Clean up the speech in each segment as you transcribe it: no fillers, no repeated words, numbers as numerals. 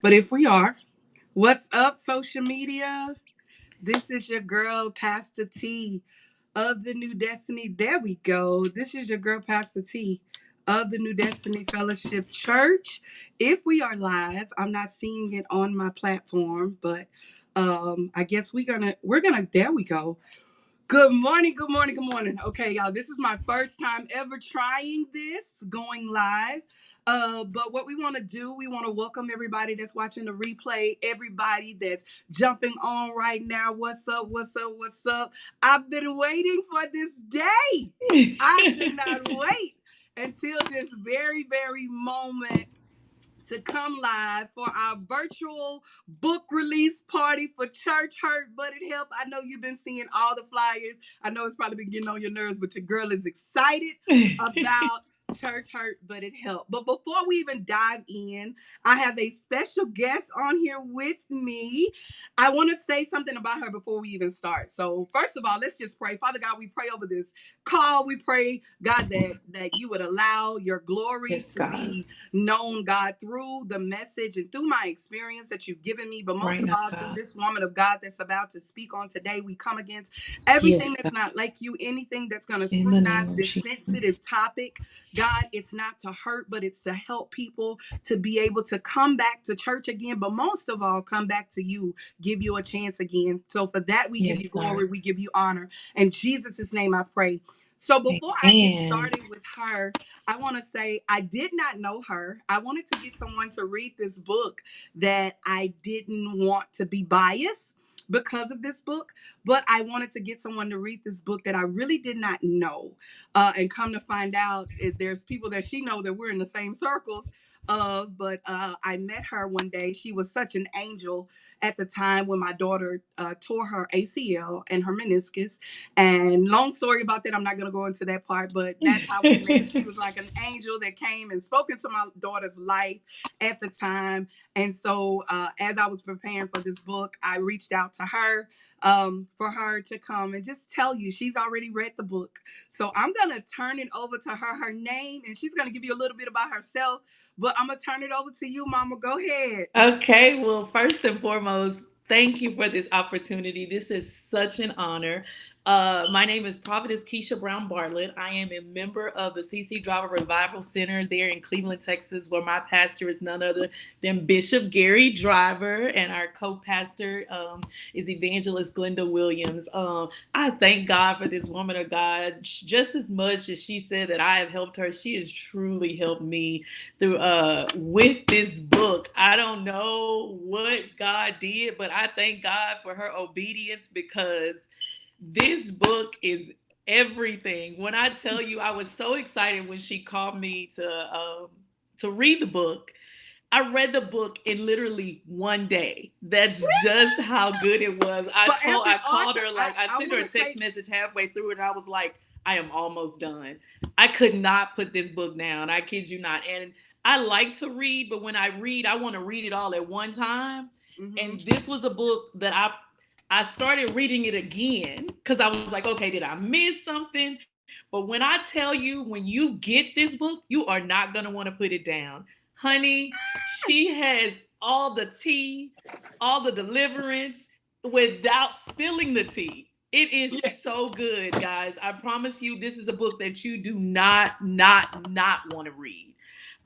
But if we are, what's up, social media? This is your girl, Pastor T of the New Destiny. There we go. This is your girl, Pastor T of the New Destiny Fellowship Church. If we are live, I'm not seeing it on my platform, but I guess we're gonna there we go. Good morning, good morning, good morning. Okay, y'all, this is my first time ever trying this, going live. But what we want to do, we want to welcome everybody that's watching the replay, everybody that's jumping on right now. What's up? What's up? What's up? I've been waiting for this day. I could not wait until this very, very moment to come live for our virtual book release party for Church Hurt But It Help. I know you've been seeing all the flyers. I know it's probably been getting on your nerves, but your girl is excited about Church Hurt But It Help. But before we even dive in, I have a special guest on here with me. I want to say something about her before we even start. So first of all, let's just pray. Father God, we pray over this call. We pray, God, that you would allow your glory Yes, to God. be known, God, through the message and through my experience that you've given me, but most Right of now, all, through God. this woman of God that's about to speak on today. We come against Yes, everything that's God. not like you, anything that's going to In the scrutinize name of this Jesus. sensitive topic. God, it's not to hurt, but it's to help people to be able to come back to church again, but most of all, come back to you, give you a chance again. So for that, we give Yes, you God. glory, we give you honor. In Jesus' name, I pray. So before I get Amen. started with her, I want to say I did not know her. I wanted to get someone to read this book that I didn't want to be biased because of this book, but I wanted to get someone to read this book that I really did not know. And come to find out, there's people that she know that we're in the same circles of, but I met her one day. She was such an angel at the time when my daughter tore her ACL and her meniscus. And long story about that, I'm not going to go into that part, but that's how we met. She was like an angel that came and spoke into my daughter's life at the time. And so, as I was preparing for this book, I reached out to her for her to come and just tell you she's already read the book. So I'm going to turn it over to her name, and she's going to give you a little bit about herself. But I'm going to turn it over to you, Mama. Go ahead. Okay, well, first and foremost, thank you for this opportunity. This is such an honor. My name is Prophetess Keisha Brown Bartlett. I am a member of the CC Driver Revival Center there in Cleveland, Texas, where my pastor is none other than Bishop Gary Driver, and our co-pastor is Evangelist Glenda Williams. I thank God for this woman of God. Just as much as she said that I have helped her, she has truly helped me through with this book. I don't know what God did, but I thank God for her obedience because this book is everything. When I tell you, I was so excited when she called me to read the book. I read the book in literally one day. That's just how good it was. For every I called author, her, I, like I I sent her want a to text say, message halfway through it, and I was like, I am almost done. I could not put this book down. I kid you not. And I like to read, but when I read, I want to read it all at one time. mm-hmm. And this was a book that I started reading it again because I was like, okay, did I miss something? But when I tell you, when you get this book, you are not going to want to put it down. Honey, she has all the tea, all the deliverance without spilling the tea. It is Yes. so good, guys. I promise you, this is a book that you do not want to read.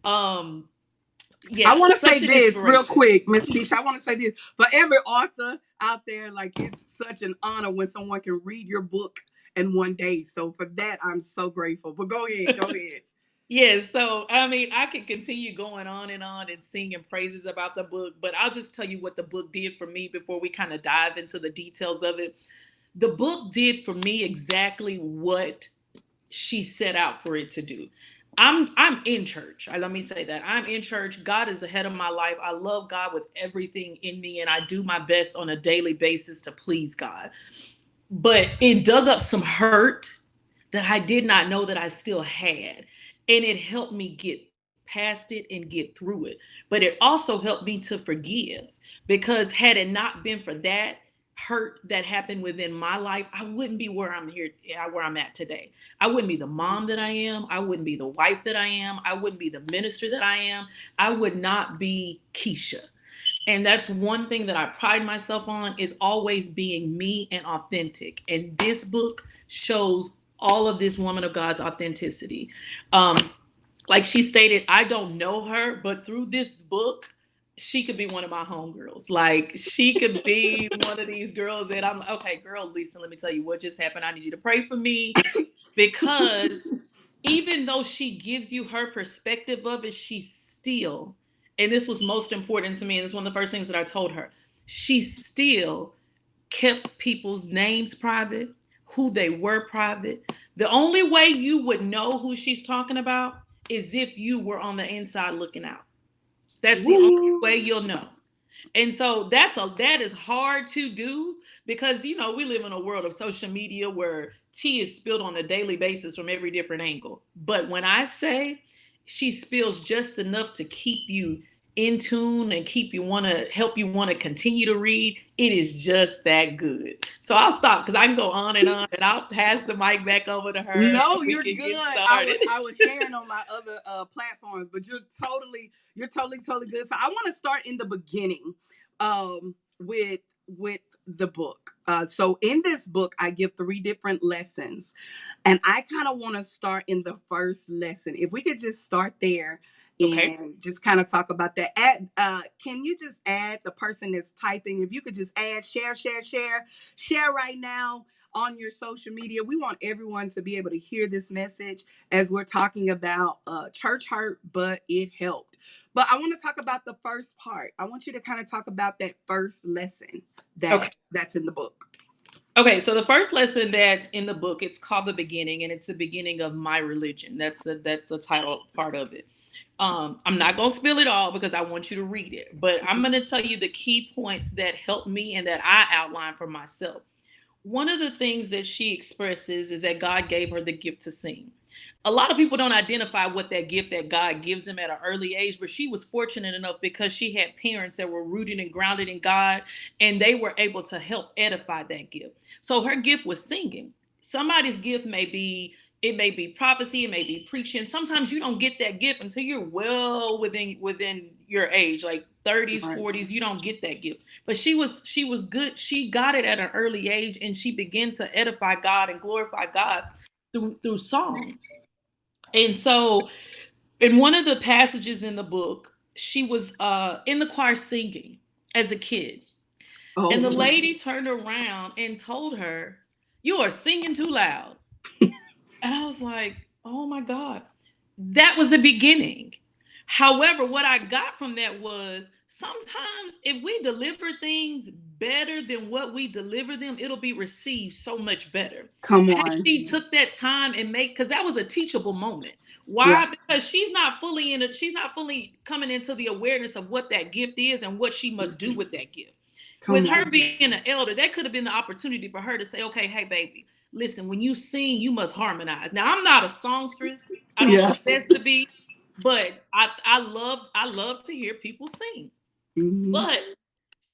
Um, I yeah, want to say such an this real inspiration. quick, Miss Keisha. I want to say this for every author out there. Like, it's such an honor when someone can read your book in one day. So for that, I'm so grateful. But go ahead, go ahead. Yes, so I mean, I could continue going on and singing praises about the book, but I'll just tell you what the book did for me before we kind of dive into the details of it. The book did for me exactly what she set out for it to do. I'm in church. Let me say that. I'm in church. God is the head of my life. I love God with everything in me, and I do my best on a daily basis to please God. But it dug up some hurt that I did not know that I still had. And it helped me get past it and get through it. But it also helped me to forgive because had it not been for that hurt that happened within my life, I wouldn't be where I'm at today. I wouldn't be the mom that I am. I wouldn't be the wife that I am. I wouldn't be the minister that I am. I would not be Keisha. And that's one thing that I pride myself on, is always being me and authentic. And this book shows all of this woman of God's authenticity. Um, like she stated, I don't know her, but through this book, she could be one of my homegirls. Like she could be one of these girls that I'm okay, girl, Lisa, let me tell you what just happened. I need you to pray for me, because even though she gives you her perspective of it, she still, and this was most important to me, and it's one of the first things that I told her, she still kept people's names private, who they were private. The only way you would know who she's talking about is if you were on the inside looking out. That's the only Woo. way you'll know. And so that is hard to do, because we live in a world of social media where tea is spilled on a daily basis from every different angle. But when I say she spills just enough to keep you in tune and help you want to continue to read, it is just that good. So I'll stop because I can go on, and I'll pass the mic back over to her No, and we you're can good. get I started. was I was sharing on my other platforms, but you're totally good. So I want to start in the beginning, with the book. So in this book, I give 3 different lessons, and I kind of want to start in the first lesson. If we could just start there Okay. and just kind of talk about that. Can you just add, the person that's typing? If you could just add, share right now on your social media. We want everyone to be able to hear this message as we're talking about church hurt, but it helped. But I want to talk about the first part. I want you to kind of talk about that first lesson Okay. that's in the book. Okay, so the first lesson that's in the book, it's called The Beginning, and it's the beginning of my religion. That's the title part of it. I'm not gonna spill it all because I want you to read it, but I'm gonna tell you the key points that helped me and that I outlined for myself. One of the things that she expresses is that God gave her the gift to sing. A lot of people don't identify what that gift that God gives them at an early age, but she was fortunate enough because she had parents that were rooted and grounded in God, and they were able to help edify that gift. So her gift was singing. Somebody's gift may be prophecy, it may be preaching. Sometimes you don't get that gift until you're well within your age, like 30s, Right. 40s. You don't get that gift. But she was good. She got it at an early age, and she began to edify God and glorify God through song. And so, in one of the passages in the book, she was in the choir singing as a kid, and the Oh. lady turned around and told her, "You are singing too loud." And I was like, "Oh my God." That was the beginning. However, what I got from that was, sometimes if we deliver things better than what we deliver them, it'll be received so much better. Come Had on. she took that time and because that was a teachable moment. Yeah. Why? Because she's not fully coming into the awareness of what that gift is and what she must do with that gift. With Come her on. being an elder, that could have been the opportunity for her to say, okay, hey, baby, listen, when you sing, you must harmonize. Now, I'm not a songstress. I don't Yeah. profess to be, but I love to hear people sing. Hmm. But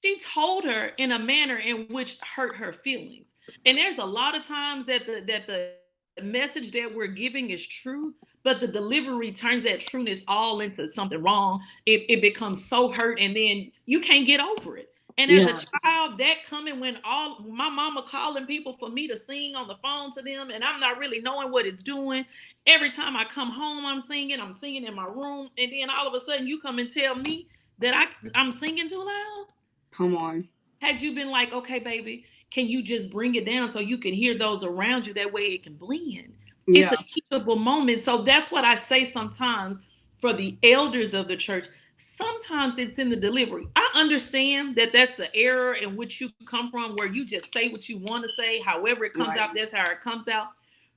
she told her in a manner in which hurt her feelings. And there's a lot of times that the message that we're giving is true, but the delivery turns that trueness all into something wrong. It becomes so hurt, and then you can't get over it. And as a Yeah. child, that coming when all my mama calling people for me to sing on the phone to them, and I'm not really knowing what it's doing. Every time I come home, I'm singing in my room, and then all of a sudden you come and tell me that I'm singing too loud. Come on. Had you been like, okay, baby, can you just bring it down so you can hear those around you? That way it can blend. It's a Yeah. teachable moment. So that's what I say sometimes for the elders of the church. Sometimes it's in the delivery. I understand that that's the error in which you come from, where you just say what you want to say. However it comes Right. out, that's how it comes out.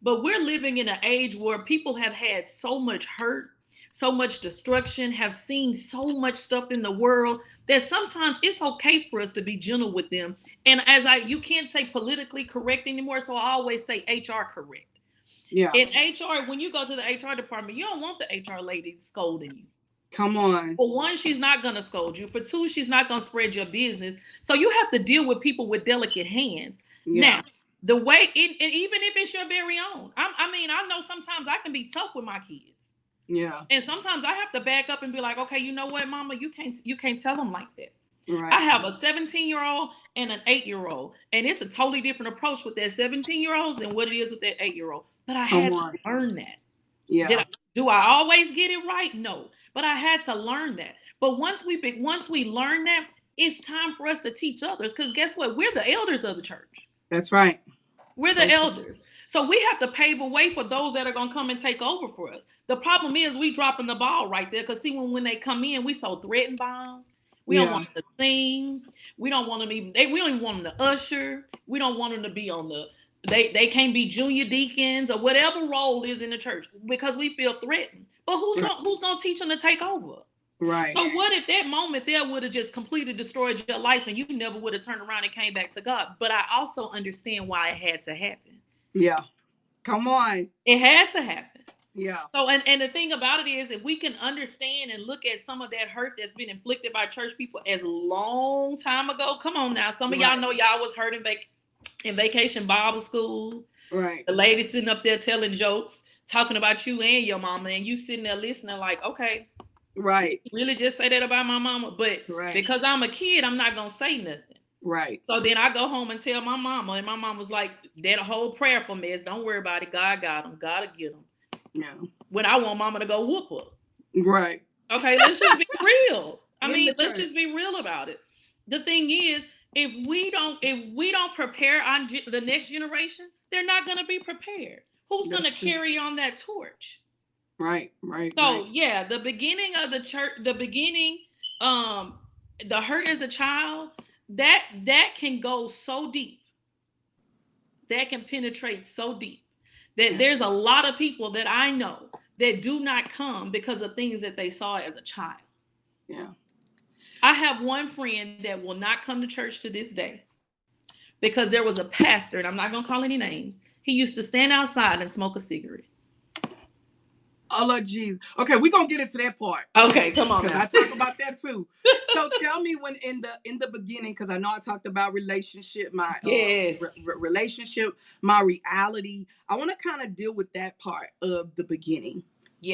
But we're living in an age where people have had so much hurt, so much destruction, have seen so much stuff in the world, that sometimes it's okay for us to be gentle with them. And you can't say politically correct anymore, so I always say HR correct. Yeah. In HR, when you go to the HR department, you don't want the HR lady scolding you. Come on. For one, she's not going to scold you. For two, she's not going to spread your business. So you have to deal with people with delicate hands. Yeah. Now, the way, and even if it's your very own, I mean, I know sometimes I can be tough with my kids. Yeah. And sometimes I have to back up and be like, okay, you know what, mama, you can't tell them like that. Right. I have a 17-year-old and an 8-year-old, and it's a totally different approach with that 17-year-olds than what it is with that 8-year-old. But I Come had to on. learn that. Yeah. Do I always get it right? No, but I had to learn that. But once we learn that, it's time for us to teach others. Because guess what? We're the elders of the church. That's right. We're So the elders. So we have to pave a way for those that are going to come and take over for us. The problem is we dropping the ball right there. Because see, when they come in, we so threatened by them. We don't yeah. want them to sing. We don't want them even. We don't even want them to usher. We don't want them to be on the. They can't be junior deacons or whatever role is in the church because we feel threatened. But who's gonna teach them to take over? Right. So what if that moment there would have just completely destroyed your life and you never would have turned around and came back to God? But I also understand why it had to happen. Yeah. Come on. It had to happen. Yeah. So and the thing about it is, if we can understand and look at some of that hurt that's been inflicted by church people as long time ago. Come on now, some of y'all know y'all was hurt in vacation Bible school. Right. The lady sitting up there telling jokes, talking about you and your mama, and you sitting there listening like, okay. Right. Really just say that about my mama, but because I'm a kid, I'm not gonna say nothing. Right. So then I go home and tell my mama, and my mom was like, that whole prayer for me is, don't worry about it. God got them. God will get them. Yeah. When I want mama to go whoop her. Right. Okay, let's just be real. Let's just be real about it. The thing is, if we don't prepare the next generation, they're not gonna be prepared. Who's gonna carry on that torch? Right, right. So yeah, the beginning of the church, the hurt as a child, that can go so deep, that can penetrate so deep that there's a lot of people that I know that do not come because of things that they saw as a child. Yeah. I have one friend that will not come to church to this day because there was a pastor, and I'm not gonna call any names. He used to stand outside and smoke a cigarette. Oh, Lord Jesus. Okay, we're gonna get into that part. Okay, come on. Because I talk about that too. So tell me, when in the beginning, because I know I talked about relationship, my relationship, my reality. I want to kind of deal with that part of the beginning.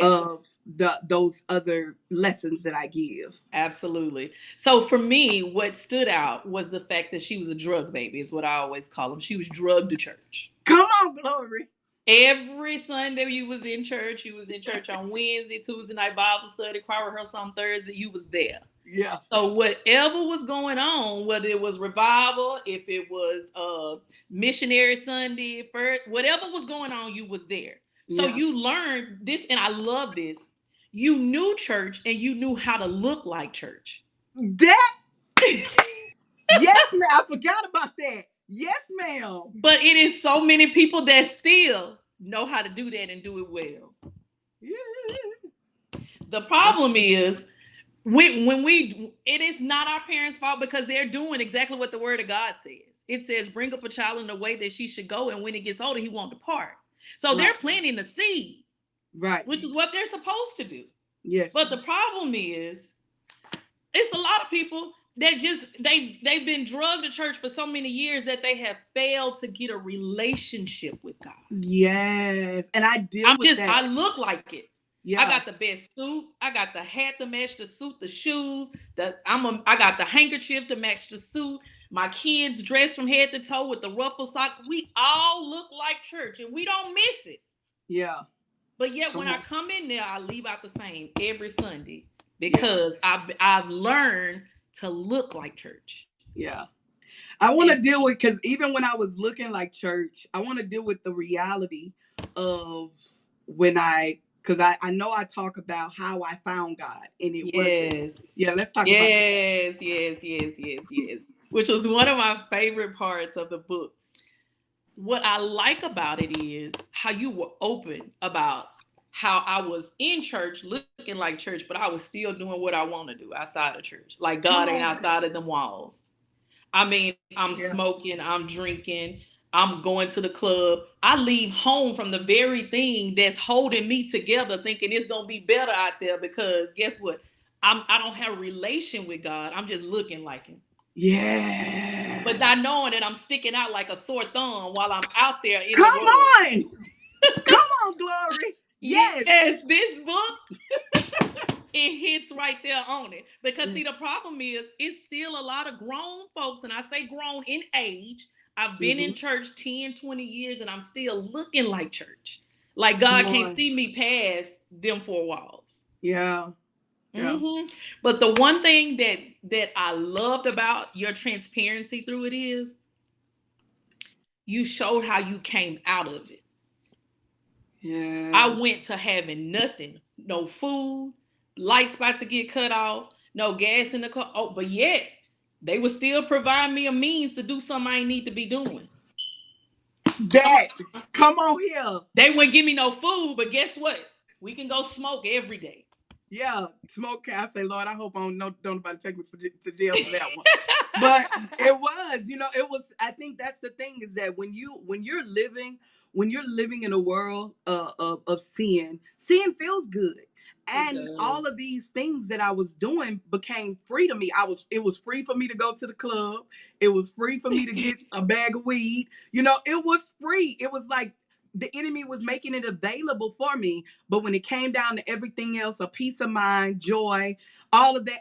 Of those other lessons that I give. Absolutely. So for me, what stood out was the fact that she was a drug baby, is what I always call them. She was drugged to church. Come on, Glory. Every Sunday you was in church. You was in church on Wednesday, Tuesday night Bible study, choir rehearsal on Thursday. You was there. Yeah. So whatever was going on, whether it was revival, if it was missionary Sunday, first, whatever was going on, you was there. So you learned this, and I love this. You knew church, and you knew how to look like church. That? Yes, ma'am. I forgot about that. Yes, ma'am. But it is so many people that still know how to do that and do it well. Yeah. The problem is, it is not our parents' fault, because they're doing exactly what the word of God says. It says, bring up a child in the way that she should go, and when it gets older, he won't depart. So they're planting the seed, right? Which is what they're supposed to do. Yes. But the problem is, it's a lot of people that they've been drugged to church for so many years that they have failed to get a relationship with God. Yes, and I look like it. Yeah. I got the best suit. I got the hat to match the suit, the shoes. I got the handkerchief to match the suit. My kids dressed from head to toe with the ruffle socks. We all look like church, and we don't miss it. Yeah. But yet, when I come in there, I leave out the same every Sunday, because I've learned to look like church. Yeah. I want to deal with, because even when I was looking like church, I want to deal with the reality of because I know I talk about how I found God, and it wasn't. Yeah, let's talk about that. Yes. Which was one of my favorite parts of the book. What I like about it is how you were open about how I was in church looking like church, but I was still doing what I want to do outside of church. Like, God ain't outside of them walls. I mean, I'm smoking, I'm drinking, I'm going to the club. I leave home from the very thing that's holding me together, thinking it's going to be better out there, because guess what? I don't have a relation with God. I'm just looking like him. Yeah. But not knowing that I'm sticking out like a sore thumb while I'm out there in Come on, Glory. Yes. This book, it hits right there on it. Because see, the problem is it's still a lot of grown folks, and I say grown in age. I've been in church 10, 20 years, and I'm still looking like church. Like God can't see me past them four walls. Yeah. Yeah. But the one thing that I loved about your transparency through it is you showed how you came out of it. Yeah. I went to having nothing, no food, lights about to get cut off, no gas in the car. Oh, but yet they would still provide me a means to do something I need to be doing. Come on here. They wouldn't give me no food, but guess what? We can go smoke every day. Yeah, smoke. I say, Lord, I hope don't nobody take me to jail for that one. But it was, it was. I think that's the thing is that when you're living in a world of sin feels good. And all of these things that I was doing became free to me. It was free for me to go to the club. It was free for me to get a bag of weed. It was free. It was like the enemy was making it available for me. But when it came down to everything else, a peace of mind, joy, all of that,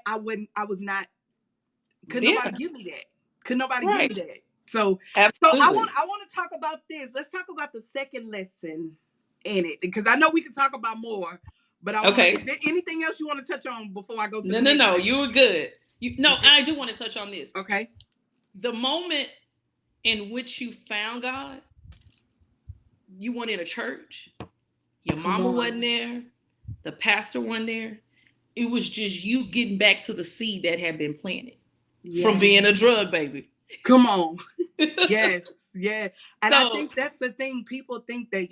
couldn't nobody give me that. Could nobody give me that? So absolutely. I want to talk about this. Let's talk about the second lesson in it, because I know we can talk about more. But is there anything else you want to touch on before I go to the next No, you were good. I do want to touch on this. Okay. The moment in which you found God, you weren't in a church. Your mama wasn't there. The pastor wasn't there. It was just you getting back to the seed that had been planted from being a drug baby. Come on. Yes. Yeah. And I think that's the thing. People think that,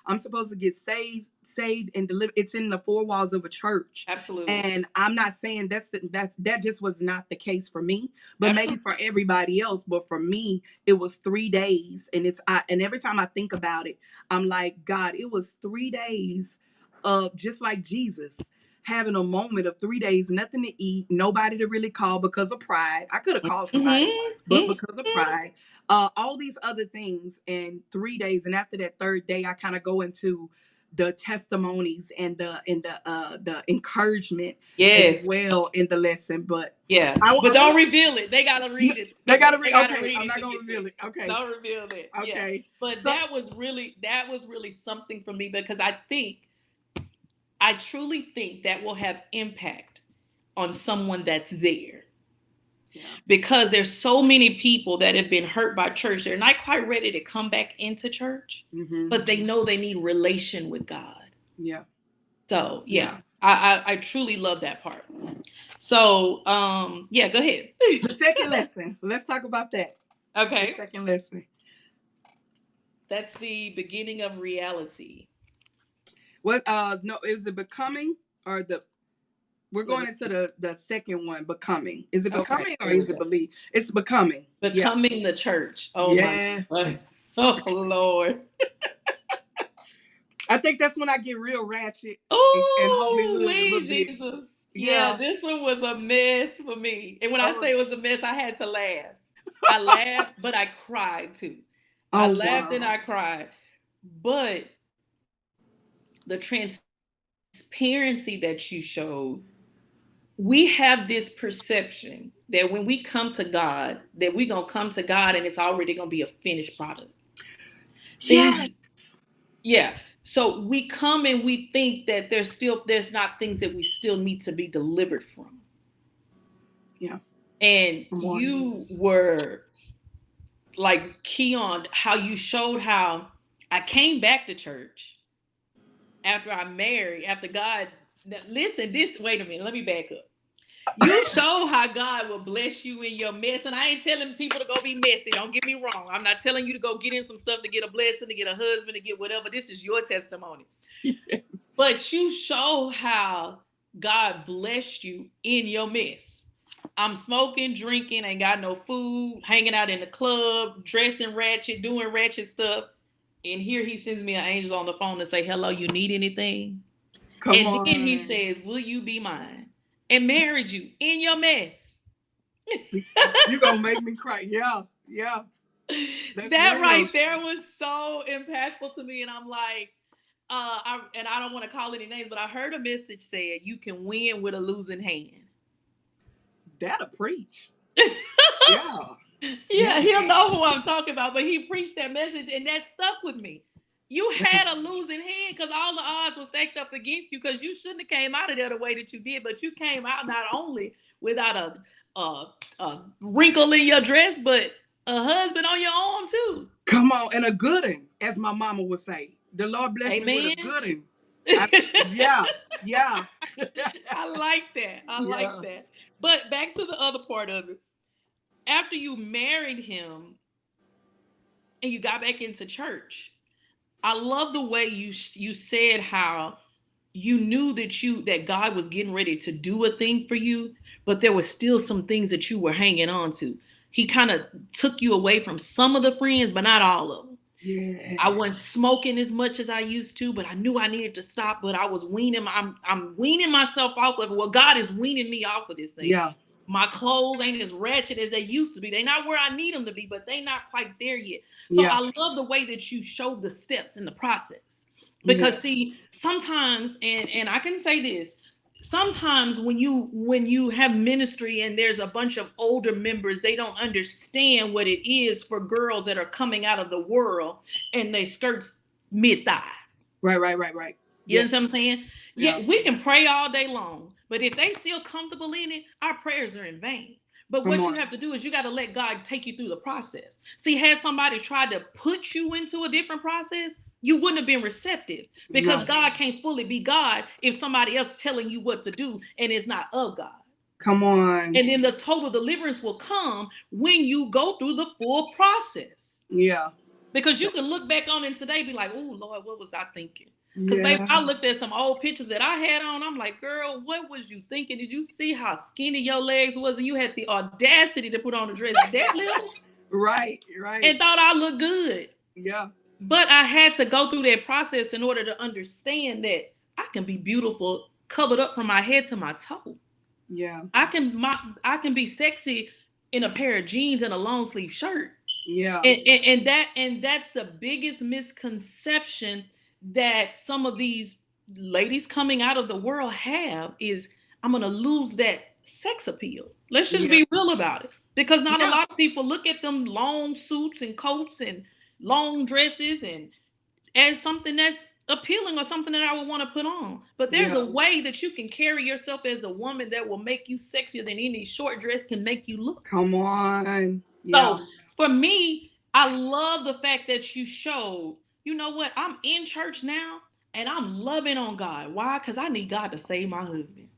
I'm supposed to get saved and delivered. It's in the four walls of a church. Absolutely. And I'm not saying that just was not the case for me, but maybe for everybody else. But for me, it was 3 days. And and every time I think about it, I'm like, God, it was 3 days of just like Jesus, having a moment of 3 days, nothing to eat, nobody to really call because of pride. I could have called somebody, but because of pride, all these other things, and 3 days. And after that third day, I kind of go into the testimonies and the encouragement as well in the lesson. But don't reveal it. They gotta read it. They gotta read. Okay, I'm not gonna reveal it. Okay, don't reveal it. Okay, but that was really something for me, because I truly think that will have impact on someone that's there. Yeah. Because there's so many people that have been hurt by church. They're not quite ready to come back into church, but they know they need relation with God. Yeah. So, I truly love that part. So, go ahead. The second lesson. Let's talk about that. Okay. The second lesson. That's the beginning of reality. What? No, is it becoming or the? We're going into the second one, becoming. Is it becoming or is it believe? It's becoming. Becoming the church. Oh yeah. My. Oh Lord. I think that's when I get real ratchet. Oh, Jesus. Yeah, this one was a mess for me. And when I say it was a mess, I had to laugh. I laughed, but I cried too. I laughed and I cried. But the transparency that you showed, we have this perception that when we come to God, that we're going to come to God and it's already going to be a finished product. Yes. Yeah. So we come and we think that there's not things that we still need to be delivered from. Yeah. And you were like key on how you showed how I came back to church after I married, after God. Listen, wait a minute, let me back up. You show how God will bless you in your mess. And I ain't telling people to go be messy. Don't get me wrong. I'm not telling you to go get in some stuff to get a blessing, to get a husband, to get whatever. This is your testimony. Yes. But you show how God blessed you in your mess. I'm smoking, drinking, ain't got no food, hanging out in the club, dressing ratchet, doing ratchet stuff. And here he sends me an angel on the phone to say, hello, you need anything? Then he says, will you be mine? And married you in your mess. You're going to make me cry. Yeah. Yeah. That right there was so impactful to me. And I'm like, and I don't want to call any names, but I heard a message saying you can win with a losing hand. That'll preach. Yeah. Yeah, he'll know who I'm talking about, but he preached that message and that stuck with me. You had a losing hand because all the odds were stacked up against you because you shouldn't have came out of there the way that you did, but you came out not only without a wrinkle in your dress, but a husband on your arm too. Come on, and a good one, as my mama would say. The Lord bless me with a good one. Yeah. I like that. I like that. But back to the other part of it. After you married him and you got back into church, I love the way you said how you knew that God was getting ready to do a thing for you, but there were still some things that you were hanging on to. He kind of took you away from some of the friends, but not all of them. Yeah. I wasn't smoking as much as I used to, but I knew I needed to stop. But I was weaning. I'm weaning myself off of it. Well, God is weaning me off of this thing. Yeah. My clothes ain't as ratchet as they used to be. They're not where I need them to be, but they're not quite there yet. So I love the way that you showed the steps in the process. Because see, sometimes, and I can say this, sometimes when you have ministry and there's a bunch of older members, they don't understand what it is for girls that are coming out of the world and they skirts mid-thigh. Right. You know what I'm saying? Yeah, we can pray all day long, but if they still comfortable in it, our prayers are in vain. But what you have to do is you got to let God take you through the process. See, had somebody tried to put you into a different process, you wouldn't have been receptive because God can't fully be God if somebody else telling you what to do and it's not of God. Come on. And then the total deliverance will come when you go through the full process. Yeah. Because you can look back on it today and be like, oh, Lord, what was I thinking? Because baby, I looked at some old pictures that I had on. I'm like, girl, what was you thinking? Did you see how skinny your legs was? And you had the audacity to put on a dress that little? Right. And thought I looked good. Yeah. But I had to go through that process in order to understand that I can be beautiful covered up from my head to my toe. Yeah. I can be sexy in a pair of jeans and a long sleeve shirt. Yeah. And that's the biggest misconception that some of these ladies coming out of the world have is I'm going to lose that sex appeal. Let's just be real about it. Because not a lot of people look at them long suits and coats and long dresses and as something that's appealing or something that I would want to put on. But there's a way that you can carry yourself as a woman that will make you sexier than any short dress can make you look. Come on. Yeah. So for me, I love the fact that you showed, you know what, I'm in church now and I'm loving on God. Why? Because I need God to save my husband.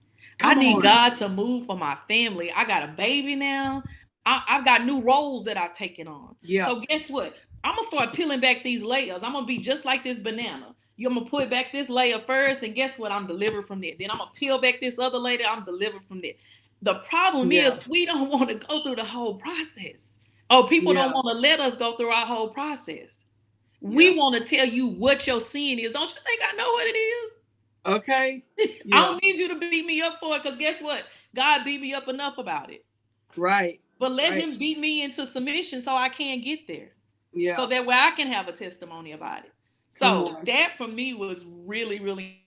I need God to move for my family. I got a baby now. I've got new roles that I've taken on. Yeah. So guess what? I'm going to start peeling back these layers. I'm going to be just like this banana. You're going to put back this layer first, and guess what? I'm delivered from there. Then I'm going to peel back this other layer. I'm delivered from there. The problem is we don't want to go through the whole process. Oh, people don't want to let us go through our whole process. We want to tell you what your sin is. Don't you think I know what it is? Okay. I don't need you to beat me up for it because guess what? God beat me up enough about it. Right. But let him beat me into submission so I can get there. Yeah. So that way I can have a testimony about it. So that for me was really, really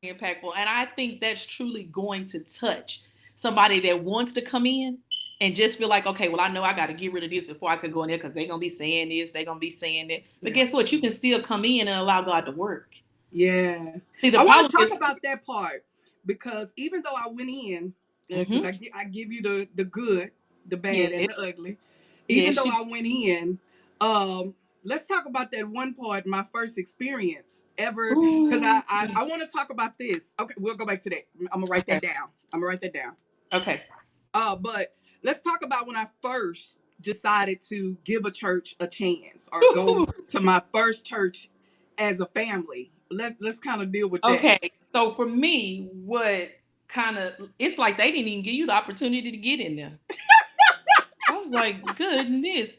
impactful. And I think that's truly going to touch somebody that wants to come in and just feel like, okay, well, I know I got to get rid of this before I could go in there because they're going to be saying this, they're going to be saying that. But guess what? You can still come in and allow God to work. Yeah. See, I want to talk about that part because even though I went in, because I give you the good, the bad, and the ugly. Even though I went in, let's talk about that one part, my first experience ever, because I want to talk about this. Okay, we'll go back to that. I'm going to write that down. Okay. But let's talk about when I first decided to give a church a chance or go to my first church as a family. Let's kind of deal with that. Okay. So for me, it's like they didn't even give you the opportunity to get in there. I was like, goodness,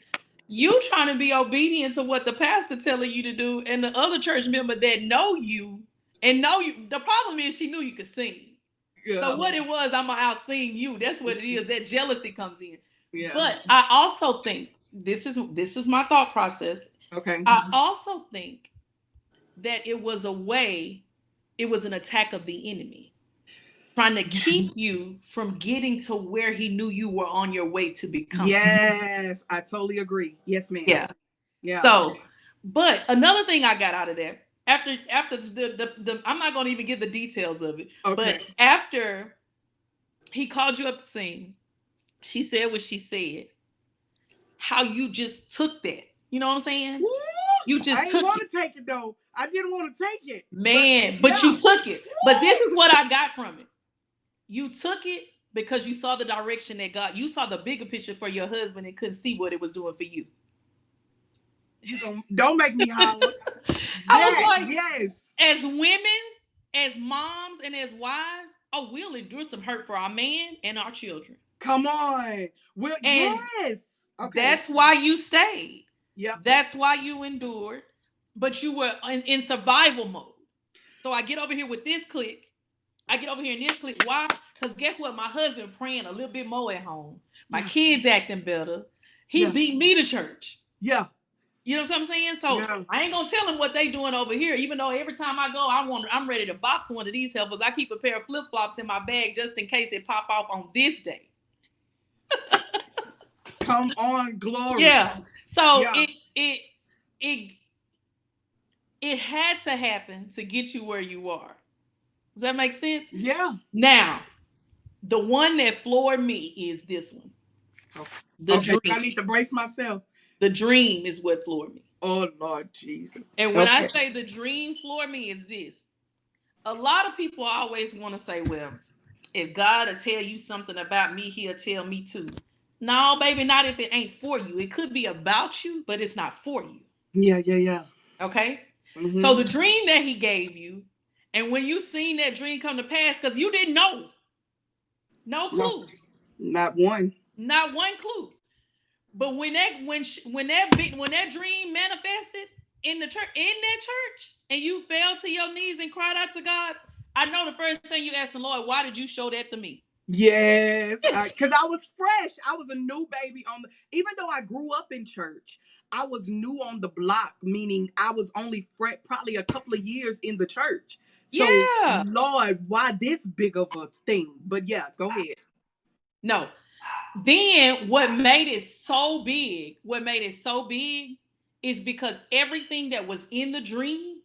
you trying to be obedient to what the pastor telling you to do, and the other church member that know you. The problem is she knew you could sing. Yeah. So what it was, I'm gonna out-sing you. That's what it is. That jealousy comes in. Yeah. But I also think this is my thought process. Okay. I also think that it was an attack of the enemy, trying to keep you from getting to where he knew you were on your way to becoming. Yes, I totally agree. Yes, ma'am. Yeah. Yeah. So, but another thing I got out of that, after the I'm not going to even give the details of it, Okay. but after he called you up to sing, she said what she said, how you just took that. You know what I'm saying? Woo! You I just didn't took want it. to take it though. I didn't want to take it. Man, But but yeah. you took it. But this Woo! is what I got from it. You took it because you saw the direction that God, you saw the bigger picture for your husband and couldn't see what it was doing for you. Don't make me holler. I was like, Yes. as women, as moms, and as wives, oh, we'll endure some hurt for our man and our children. Come on. Well, And yes. Okay. that's why you stayed. Yep. That's why you endured, but you were in survival mode. So I get over here with this clique. I get over here in this clique. Why? Because guess what? My husband praying a little bit more at home. My kids acting better. He beat me to church. Yeah. You know what I'm saying? So I ain't gonna tell him what they doing over here, even though every time I go, I'm ready to box one of these helpers. I keep a pair of flip-flops in my bag just in case it pop off on this day. Come on, glory. Yeah. So it had to happen to get you where you are. Does that make sense? Yeah. Now, the one that floored me is this one. The dream. I need to brace myself. The dream is what floored me. Oh, Lord Jesus. And when I say the dream floored me is this. A lot of people always want to say, well, if God will tell you something about me, he'll tell me too. No, baby, not if it ain't for you. It could be about you, but it's not for you. Yeah. Okay? Mm-hmm. So the dream that he gave you, and when you seen that dream come to pass, because you didn't know. No clue. Not one. Not one clue. But when that dream manifested in that church, and you fell to your knees and cried out to God, I know the first thing you asked the Lord, why did you show that to me? Yes, because I was fresh. I was a new baby even though I grew up in church, I was new on the block, meaning I was only probably a couple of years in the church. So, yeah. Lord, why this big of a thing? But yeah, go ahead. No. Then what made it so big is because everything that was in the dream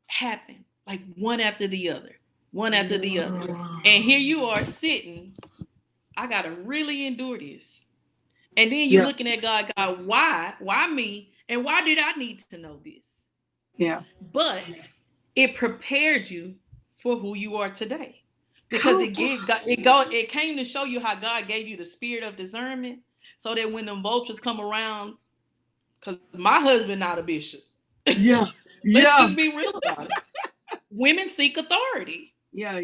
happened like one after the other. And here you are sitting, I got to really endure this. And then you're looking at God, why me? And why did I need to know this? Yeah. But it prepared you for who you are today. Because it came to show you how God gave you the spirit of discernment, so that when the vultures come around, because my husband not a bishop. Yeah. Let's just be real about it. Women seek authority. Yeah.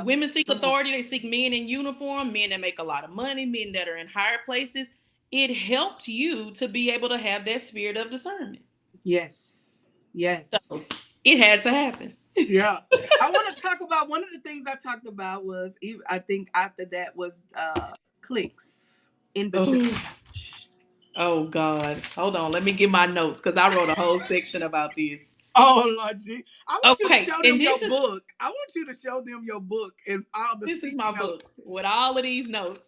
Women seek authority. They seek men in uniform, men that make a lot of money, men that are in higher places. It helped you to be able to have that spirit of discernment. Yes. So it had to happen. Yeah. I want to talk about one of the things I talked about was, I think after that was cliques in the church. Oh God. Hold on. Let me get my notes because I wrote a whole section about this. Oh Lord G. I want you to show them your book. I want you to show them your book and all the This is my book with all of these notes.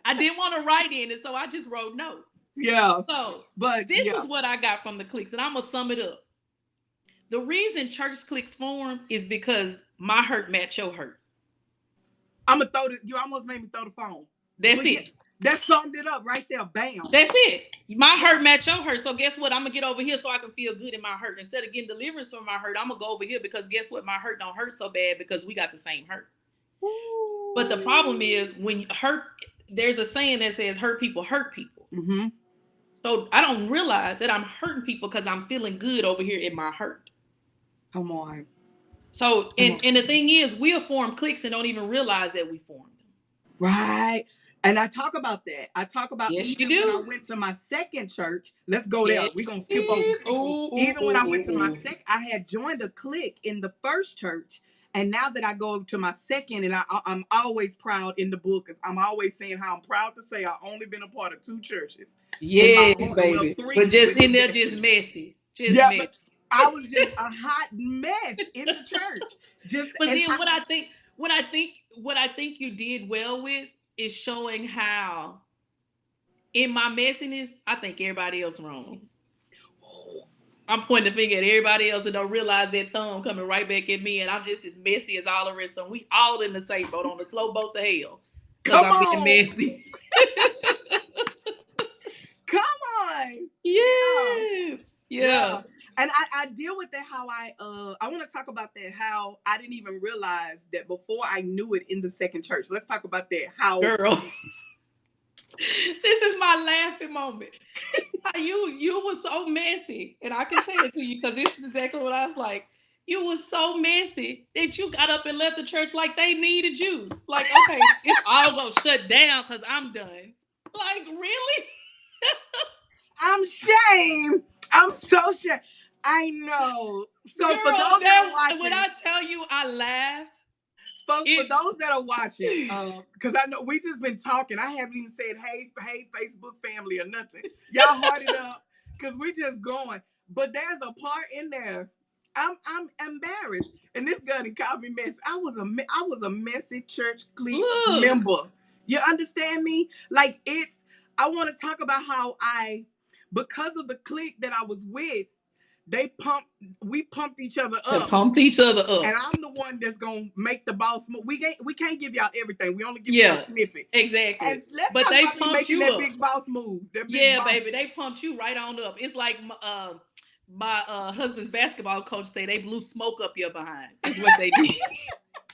I didn't want to write in it, so I just wrote notes. Yeah. So this is what I got from the cliques, and I'm gonna sum it up. The reason church cliques form is because my hurt match your hurt. I'm gonna throw you almost made me throw the phone. That's it. That summed it up right there. Bam. That's it. My hurt match your hurt. So guess what? I'm gonna get over here so I can feel good in my hurt. Instead of getting deliverance from my hurt, I'm gonna go over here because guess what? My hurt don't hurt so bad because we got the same hurt. Ooh. But the problem is when hurt, there's a saying that says hurt people hurt people. Mm-hmm. So I don't realize that I'm hurting people because I'm feeling good over here in my hurt. Come on. So, and the thing is, we'll form cliques and don't even realize that we formed them. Right. And I talk about that. I talk about even when I went to my second church. Let's go there. We're going to skip over. Even when I went to my second, I had joined a clique in the first church. And now that I go to my second, and I'm always proud in the book. I'm always saying how I'm proud to say I've only been a part of 2 churches. Yes, baby. But just in there, just messy. Just messy. I was just a hot mess in the church. But then what I think you did well with is showing how in my messiness, I think everybody else wrong. I'm pointing the finger at everybody else and don't realize that thumb coming right back at me, and I'm just as messy as all the rest of them. We all in the same boat on the slow boat to hell because come I'm being on, messy. come on. Yes. Yeah. Yeah. And I deal with that how I want to talk about that how I didn't even realize that before I knew it in the second church. Let's talk about that. How Girl. This is my laughing moment. You were so messy, and I can say it to you because this is exactly what I was like. You were so messy that you got up and left the church like they needed you. Like, okay, it's all gonna shut down because I'm done. Like, really? I'm shamed. I'm so shamed. I know. So Girl, for those that are watching, when I tell you I laughed, for those that are watching, because I know we just been talking. I haven't even said hey Facebook family or nothing. Y'all heart it up because we just going. But there's a part in there. I'm embarrassed, and this girl done called me messy. I was a messy church clique member. You understand me? Like it's. I want to talk about how because of the clique that I was with, we pumped each other up. And I'm the one that's gonna make the boss move. We can't give y'all everything. We only give you a snippet. Exactly. And let's talk about me making that big boss move. Baby, they pumped you right on up. It's like my husband's basketball coach say they blew smoke up your behind. Is what they did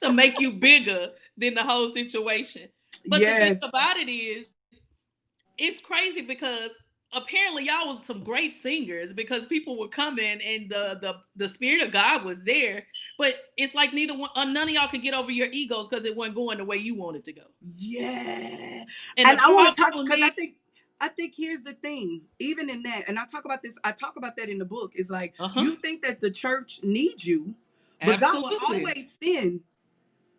to make you bigger than the whole situation. But the thing about it is, it's crazy because apparently y'all was some great singers because people were coming and the spirit of God was there. But it's like none of y'all could get over your egos because it wasn't going the way you wanted to go. Yeah. And I want to talk because I think here's the thing, even in that, and I talk about that in the book, is like you think that the church needs you, but God will always send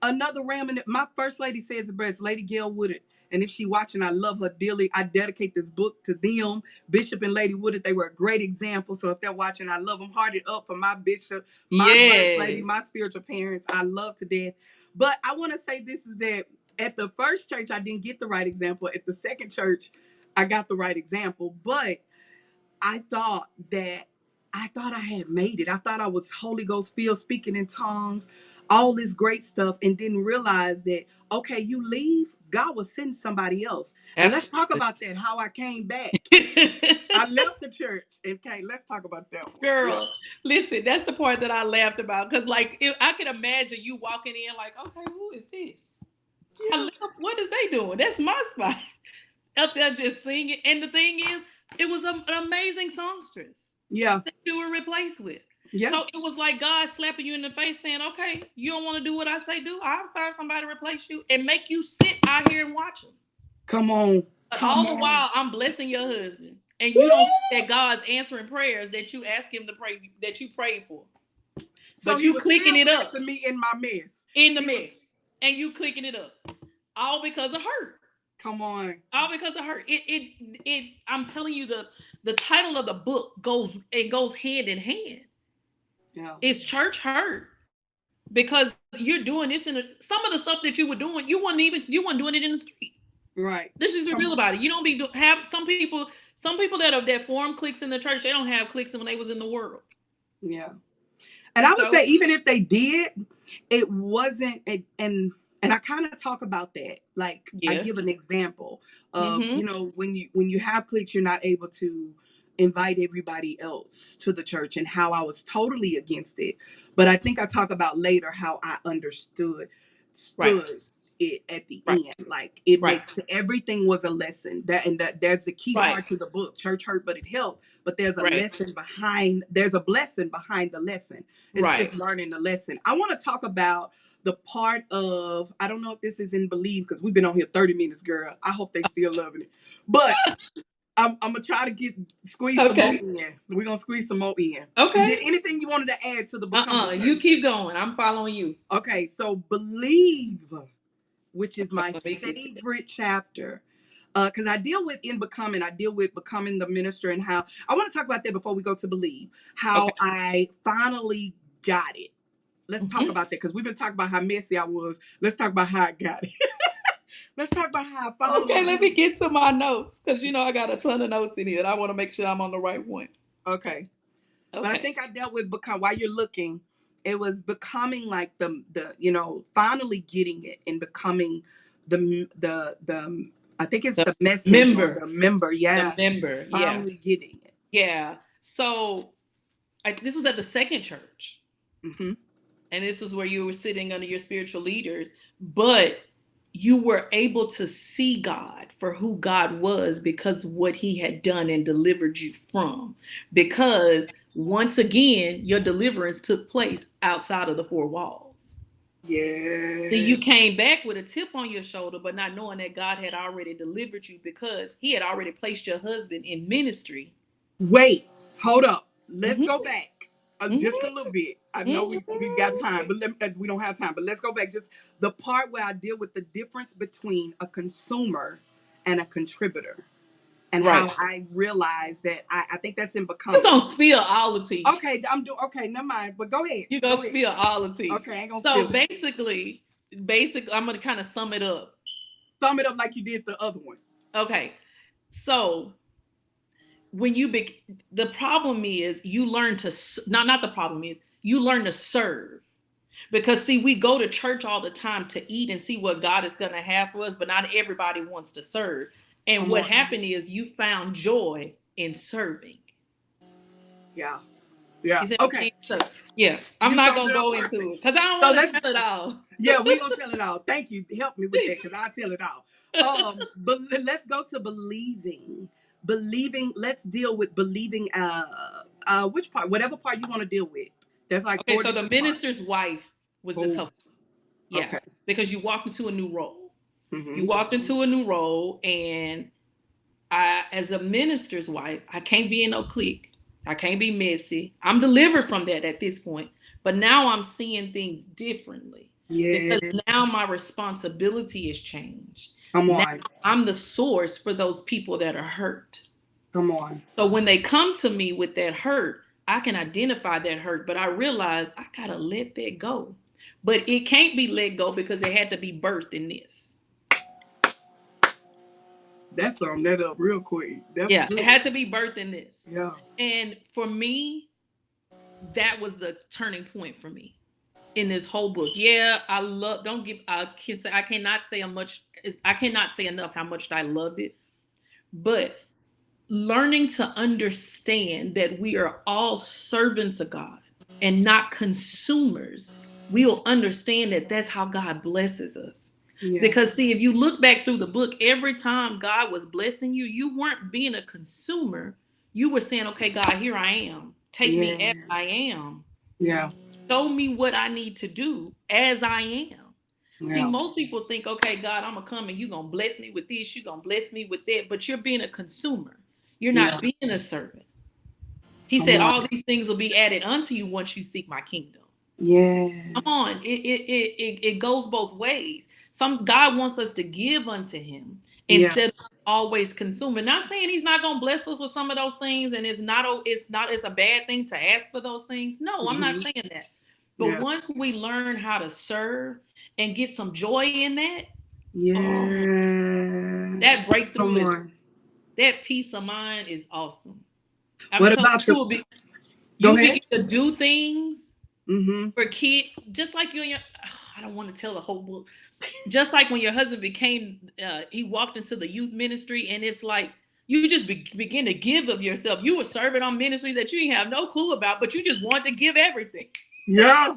another ram in it. My first lady says the best, Lady Gail Woodard. And if she watching, I love her dearly. I dedicate this book to them. Bishop and Lady Woodard, they were a great example. So if they're watching, I love them. Hearted up for my bishop, my first lady, my spiritual parents. I love to death. But I want to say this is that at the first church, I didn't get the right example. At the second church, I got the right example. But I thought I had made it. I thought I was Holy Ghost filled, speaking in tongues, all this great stuff, and didn't realize that, okay, you leave, God will send somebody else. And let's talk about that, how I came back. I left the church and came. Let's talk about that one. Girl, listen, that's the part that I laughed about. Because, like, I could imagine you walking in like, okay, who is this? I left, what is they doing? That's my spot. Up there just singing. And the thing is, it was an amazing songstress. Yeah. That you were replaced with. Yeah. So it was like God slapping you in the face saying, okay, you don't want to do what I say do? I'll find somebody to replace you and make you sit out here and watch them. Come on. But all the while, I'm blessing your husband. And you don't see that God's answering prayers that you ask him to pray, that you prayed for. So but you clicking it up. Me in my mess. In the mess. And you clicking it up. All because of her. Come on. All because of her. I'm telling you, the title of the book goes hand in hand. Yeah. It's church hurt. Because you're doing this some of the stuff that you were doing, you weren't doing it in the street. Right. Let's just be real about it. You don't have some people that form cliques in the church, they don't have cliques when they was in the world. Yeah. And I would say even if they did, it wasn't and I kind of talk about that. Like I give an example of, when you have cliques, you're not able to invite everybody else to the church, and how I was totally against it. But I think I talk about later how I understood it at the end. Like it makes everything was a lesson. There's a key part to the book. Church hurt, but it helped. But there's a lesson behind. There's a blessing behind the lesson. It's just learning the lesson. I want to talk about the part of, I don't know if this is in Believe, because we've been on here 30 minutes, girl. I hope they still loving it. But I'm gonna try to squeeze some more in. We're gonna squeeze some more in. Okay. Did anything you wanted to add to the book? You keep going. I'm following you. Okay, so Believe, which is my favorite chapter. Because I deal with becoming the minister, and how I want to talk about that before we go to believe, Okay. how I finally got it. Let's talk Mhm. about that, because we've been talking about how messy I was. Let's talk about how I got it. Let's talk about how I Okay, finally. let me get to my notes because I got a ton of notes in here and I want to make sure I'm on the right one. Okay. But I Okay. think I dealt with become while you're looking, it was becoming like the finally getting it and becoming the I think it's The the message or member. the member. The Yeah. member. Yeah. Finally getting it. Yeah. So this was at the second church. Hmm. And this is where you were sitting under your spiritual leaders, but you were able to see God for who God was because of what he had done and delivered you from. Because once again, your deliverance took place outside of the four walls. So Yeah. you came back with a chip on your shoulder, but not knowing that God had already delivered you because he had already placed your husband in ministry. Wait, hold up. Let's Mhm, go back just a mhm, little bit. I know we've got time, mhm. but we don't have time. But let's go back. Just the part where I deal with the difference between a consumer and a contributor, and Right. how I realized that I think that's in You're becoming. gonna spill all the tea. Okay, I'm doing okay. Never mind. But go ahead. You're gonna Go ahead. spill all the tea. Okay, I ain't gonna So spill it. basically, I'm gonna kind of sum it up. Sum it up like you did the other one. Okay. So when the problem is you learn to not the problem is you learn to serve. Because see, we go to church all the time to eat and see what God is going to have for us, but not everybody wants to serve. And Come what on. happened is you found joy in serving. Yeah. Yeah. You see what I Okay. mean? So yeah, I'm You not summed gonna it up go into perfect. it because I don't So want to let's tell it all. yeah, we gonna tell it all. Thank you. Help me with that because I'll tell it all. But let's go to believing. Believing, let's deal with believing which part, whatever part you want to deal with. There's like Okay, four so the different parts. minister's wife was the Oh, tough. Yeah, okay. because you walked into a new role. You Mm-hmm. walked into a new role, and I, as a minister's wife, I can't be in no clique. I can't be messy. I'm delivered from that at this point, but now I'm seeing things differently Yeah. because now my responsibility has changed. Come Now on. I'm the source for those people that are hurt. Come on. So when they come to me with that hurt, I can identify that hurt, but I realize I gotta let that go. But it can't be let go because it had to be birthed in this. That summed that up real quick. That was Yeah, it good. had to be birthed in this. Yeah. And for me, that was the turning point for me in this whole book. Yeah, I love. Don't give. I cannot say how much. I cannot say enough how much I loved it. But learning to understand that we are all servants of God and not consumers, we'll understand that that's how God blesses us. Yeah. Because, see, if you look back through the book, every time God was blessing you, you weren't being a consumer. You were saying, okay, God, here I am. Take me as Yeah. I am. Yeah. Show me what I need to do as I am. See, Yeah. most people think, okay, God, I'm going to come and you're going to bless me with this, you're going to bless me with that, but you're being a consumer. You're Yeah. not being a servant. He Come said, on. all these things will be added unto you once you seek my kingdom. Yeah. Come on. It goes both ways. Some God wants us to give unto him Yeah. instead of always consuming. Not saying he's not gonna bless us with some of those things, and it's a bad thing to ask for those things. No, I'm not Hmm. saying that. But Yeah. once we learn how to serve and get some joy in that, oh, Yeah. that breakthrough Come is on. that peace of mind is awesome. I'm What telling about you, the? Go you ahead. begin to do things Mm-hmm. for kids, just like you and your. I don't want to tell the whole book. Just like when your husband he walked into the youth ministry, and it's like you just begin to give of yourself. You were serving on ministries that you didn't have no clue about, but you just wanted to give everything. Yeah.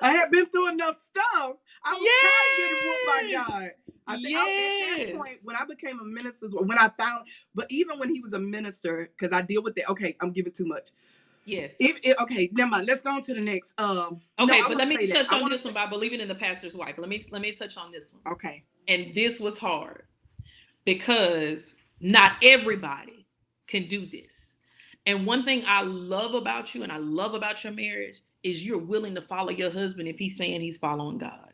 I had been through enough stuff. I was tired of getting whooped by Yes, God. I think at that yes, point when I became a minister, when I found, but even when he was a minister, because I deal with that. Okay, I'm giving too much. yes. Okay, never mind. Let's go on to the next. No, Okay, I but want let to me say that. touch I on want to this say. one by believing in the pastor's wife. Let me touch on this one. Okay. And this was hard because not everybody can do this. And one thing I love about you and I love about your marriage is you're willing to follow your husband if he's saying he's following God.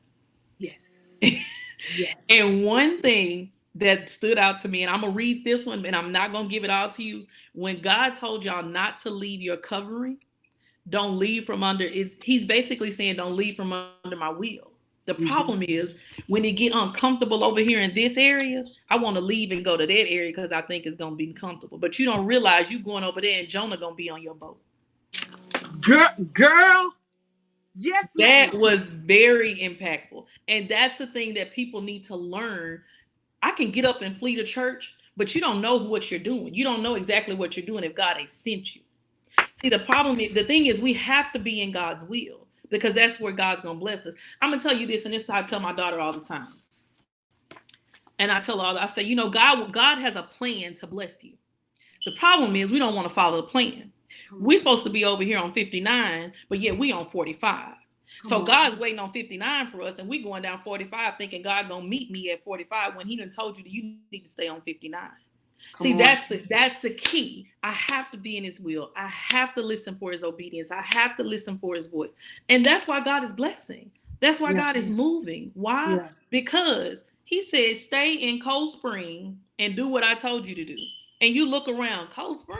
Yes. Yes. And one thing that stood out to me, and I'm gonna read this one, and I'm not gonna give it all to you. When God told y'all not to leave your covering, don't leave from under it. He's basically saying, don't leave from under my will. The problem is when it get uncomfortable over here in this area, I want to leave and go to that area because I think it's gonna be comfortable. But you don't realize you going over there and Jonah gonna be on your boat. Girl. Yes, ma'am. That was very impactful. And that's the thing that people need to learn. I can get up and flee to church, but you don't know what you're doing. You don't know exactly what you're doing if God ain't sent you. See, the problem is, the thing is, we have to be in God's will because that's where God's going to bless us. I'm going to tell you this, and this I tell my daughter all the time. And I tell her, I say, you know, God has a plan to bless you. The problem is we don't want to follow the plan. We're supposed to be over here on 59, but yet we on 45. So God's waiting on 59 for us, and we going down 45 thinking God gonna meet me at 45 when he done told you that you need to stay on 59. See, that's the key. I have to be in his will. I have to listen for his obedience. I have to listen for his voice. And that's why God is blessing. That's why God is moving. Why? Yeah. Because he said, stay in Cold Spring and do what I told you to do. And you look around, Cold Spring?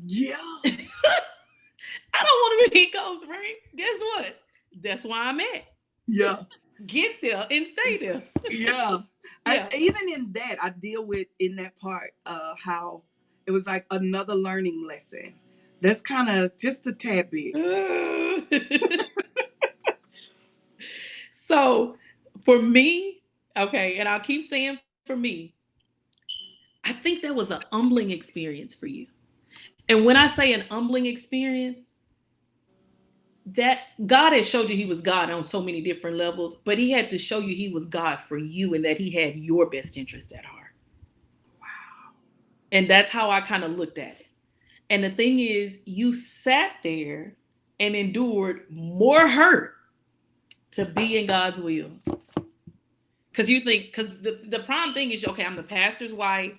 Yeah. I don't want to be in Cold Spring. Guess what? That's where I'm at. Yeah. Get there and stay there. Yeah. Yeah. Even in that, I deal with in that part how it was like another learning lesson. That's kind of just a tad bit. So for me, okay, and I'll keep saying for me, I think that was an humbling experience for you. And when I say an humbling experience, that God had showed you he was God on so many different levels, but he had to show you he was God for you and that he had your best interest at heart. Wow. And that's how I kind of looked at it. And the thing is, you sat there and endured more hurt to be in God's will. Because you think, because the prime thing is, okay, I'm the pastor's wife.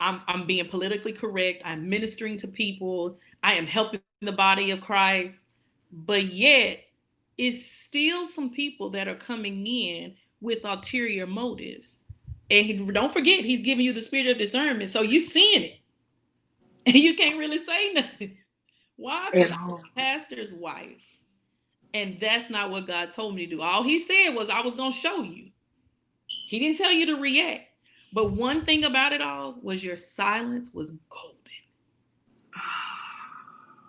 I'm being politically correct. I'm ministering to people. I am helping the body of Christ. But yet, it's still some people that are coming in with ulterior motives. And don't forget, he's giving you the spirit of discernment. So you're seeing it. And you can't really say nothing. Why? Because I'm a pastor's wife. And that's not what God told me to do. All he said was, I was going to show you. He didn't tell you to react. But one thing about it all was your silence was golden.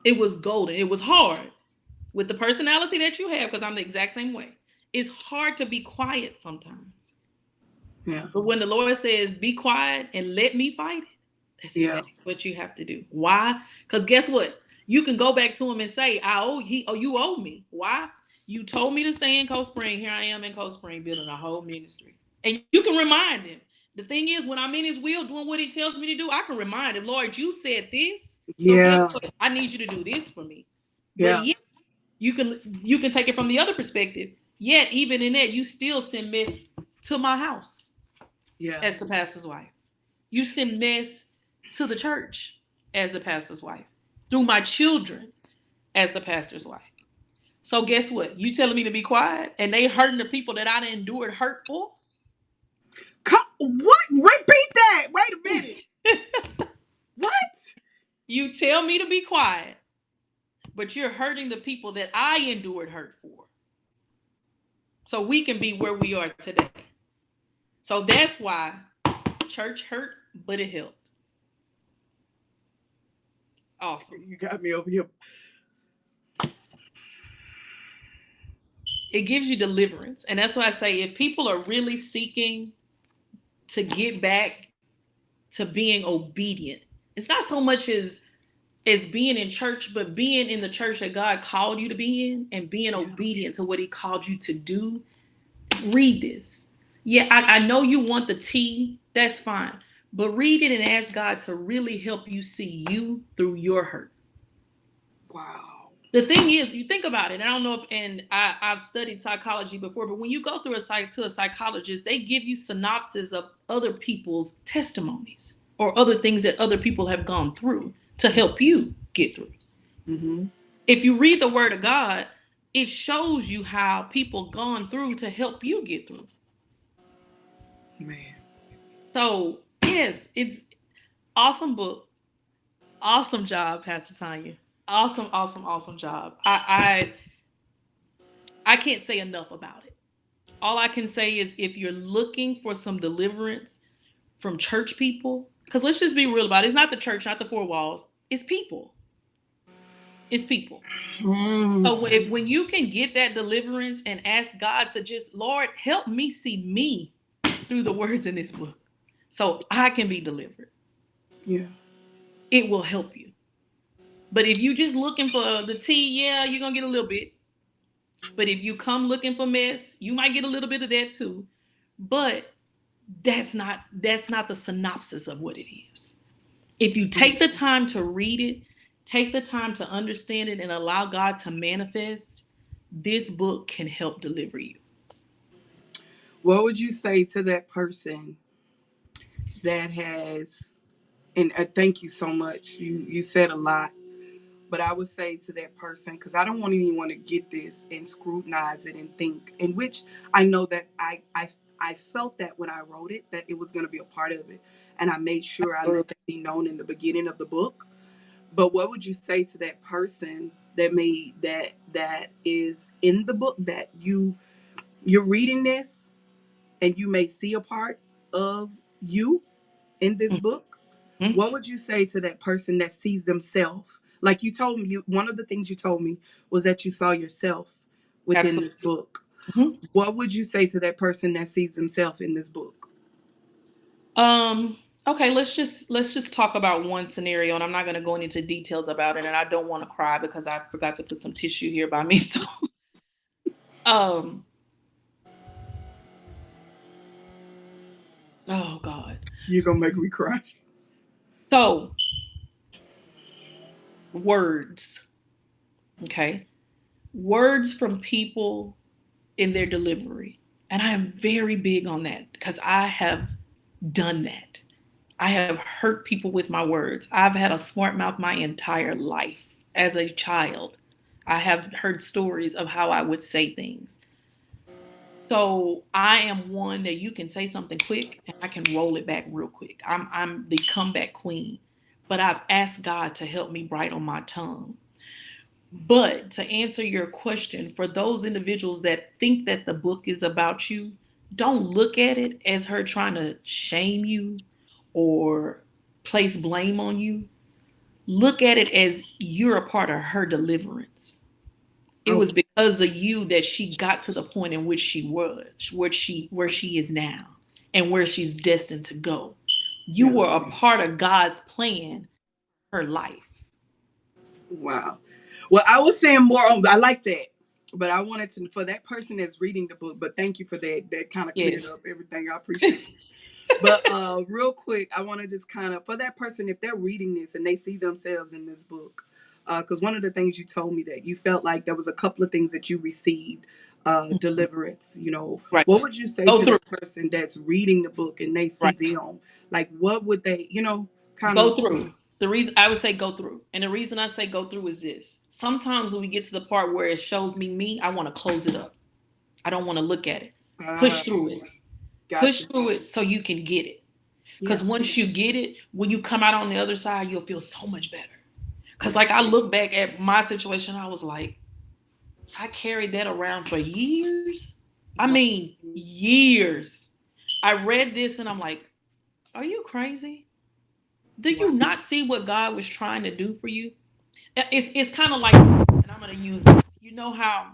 It was golden. It was hard. With the personality that you have, because I'm the exact same way, it's hard to be quiet sometimes. Yeah. But when the Lord says, be quiet and let me fight it, that's exactly what you have to do. Why? Because guess what? You can go back to him and say, you owe me. Why? You told me to stay in Cold Spring. Here I am in Cold Spring building a whole ministry. And you can remind him. The thing is, when I'm in his will doing what he tells me to do, I can remind him, Lord, you said this. So guess what? I need you to do this for me. Yeah. But you can take it from the other perspective. Yet, even in that, you still send mess to my house. Yeah. As the pastor's wife. You send mess to the church as the pastor's wife. Through my children as the pastor's wife. So guess what? You telling me to be quiet and they hurting the people that I endured hurt for? What? Repeat that. Wait a minute. What? You tell me to be quiet, but you're hurting the people that I endured hurt for. So we can be where we are today. So that's why church hurt, but it helped. Awesome. You got me over here. It gives you deliverance. And that's why I say, if people are really seeking to get back to being obedient, it's not so much as being in church, but being in the church that God called you to be in and being obedient to what he called you to do. Read this. Yeah, I know you want the tea. That's fine. But read it and ask God to really help you see you through your hurt. Wow. The thing is, you think about it. I don't know if, I've studied psychology before, but when you go through to a psychologist, they give you synopsis of other people's testimonies or other things that other people have gone through to help you get through. Mm-hmm. If you read the word of God, it shows you how people gone through to help you get through. Man. So yes, it's awesome book. Awesome job, Pastor Tanya. Awesome, awesome, awesome job. I can't say enough about it. All I can say is if you're looking for some deliverance from church people, because let's just be real about it. It's not the church, not the four walls. It's people. It's people. Mm. So when you can get that deliverance and ask God to just, Lord, help me see me through the words in this book so I can be delivered, Yeah. it will help you. But if you just looking for the tea, yeah, you're gonna get a little bit. But if you come looking for mess, you might get a little bit of that too. But that's not the synopsis of what it is. If you take the time to read it, take the time to understand it and allow God to manifest, this book can help deliver you. What would you say to that person that has, and thank you so much. You said a lot, but I would say to that person, because I don't want anyone to get this and scrutinize it and think, in which I know that I felt that when I wrote it, that it was going to be a part of it. And I made sure I let that be known in the beginning of the book. But what would you say to that person that made that is in the book, that you're reading this and you may see a part of you in this book? Mhm. What would you say to that person that sees themselves? Like you told me, one of the things you told me was that you saw yourself within Absolutely. this book. Mhm. What would you say to that person that sees himself in this book? Um, okay, let's just talk about one scenario, and I'm not going to go into details about it, and I don't want to cry because I forgot to put some tissue here by me. So, um, oh God. You're gonna make me cry. So, words, okay? Words from people in their delivery. And I am very big on that because I have done that. I have hurt people with my words. I've had a smart mouth my entire life as a child. I have heard stories of how I would say things. So I am one that you can say something quick and I can roll it back real quick. I'm the comeback queen. But I've asked God to help me bridle my tongue. But to answer your question, for those individuals that think that the book is about you, don't look at it as her trying to shame you or place blame on you. Look at it as you're a part of her deliverance. It was Okay. because of you that she got to the point in which she was, where she is now, and where she's destined to go. You were a Yeah. part of God's plan, her life. Wow. Well, I was saying more on. I like that, but I wanted to, for that person that's reading the book. But thank you for that. That kind of cleared Yes. up everything. I appreciate it. But real quick, I want to just kind of, for that person, if they're reading this and they see themselves in this book, because one of the things you told me that you felt like there was a couple of things that you received deliverance. Right. What would you say Go to through. that person that's reading the book and they see Right. them? Like, what would they, kind of? Go through. The reason I would say go through, and the reason I say go through is this. Sometimes when we get to the part where it shows me, I want to close it up. I don't want to look at it. Uh, Push through it. Push Gotcha. through it so you can get it. Because Yeah. once you get it, when you come out on the other side, you'll feel so much better. Because, like, I look back at my situation, I was like, I carried that around for years. I Wow. mean, years. I read this and I'm like, are you crazy? Do Wow. you not see what God was trying to do for you? It's kind of like, and I'm going to use this. You know how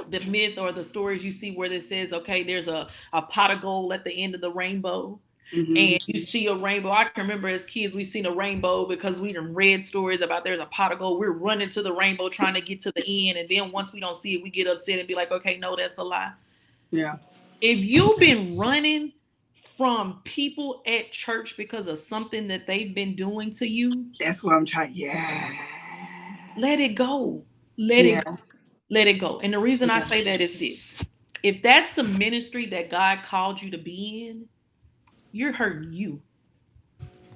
the myth or the stories you see where it says, okay, there's a pot of gold at the end of the rainbow, Hmm. and you see a rainbow. I can remember as kids we seen a rainbow because we done read stories about there's a pot of gold. We're running to the rainbow trying to get to the end, and then once we don't see it, we get upset and be like, okay, no, that's a lie. Yeah. If you've been running from people at church because of something that they've been doing to you, That's what I'm trying. Yeah. let it go. Let it Yeah. let it go. And the reason I Yeah. say that is this. If that's the ministry that God called you to be in, you're hurting you.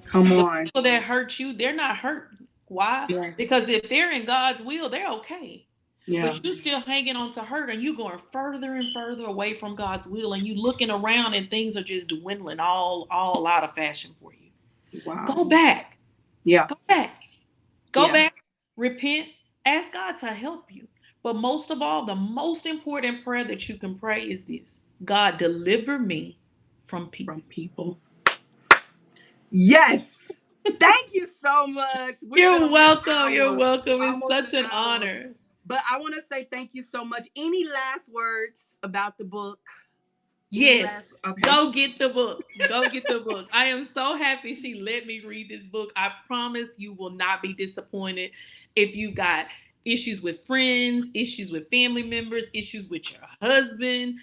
Come The on. people that hurt you, they're not hurt. Why? Because Yes. if they're in God's will, they're okay. Yeah. but you still hanging on to her, and you going further and further away from God's will, and you looking around and things are just dwindling all out of fashion for you. Wow. Go back. Yeah. Go back. Go Yeah. back. Repent. Ask God to help you. But most of all, the most important prayer that you can pray is this: God, deliver me from From people. people. Yes. Thank you so much. We've been You're on an welcome. You're hour, welcome. It's almost such an an hour. honor. But I want to say thank you so much. Any last words about the book? Any Yes. last? Okay. Go get the book. Go get the book. I am so happy she let me read this book. I promise you will not be disappointed. If you got issues with friends, issues with family members, issues with your husband,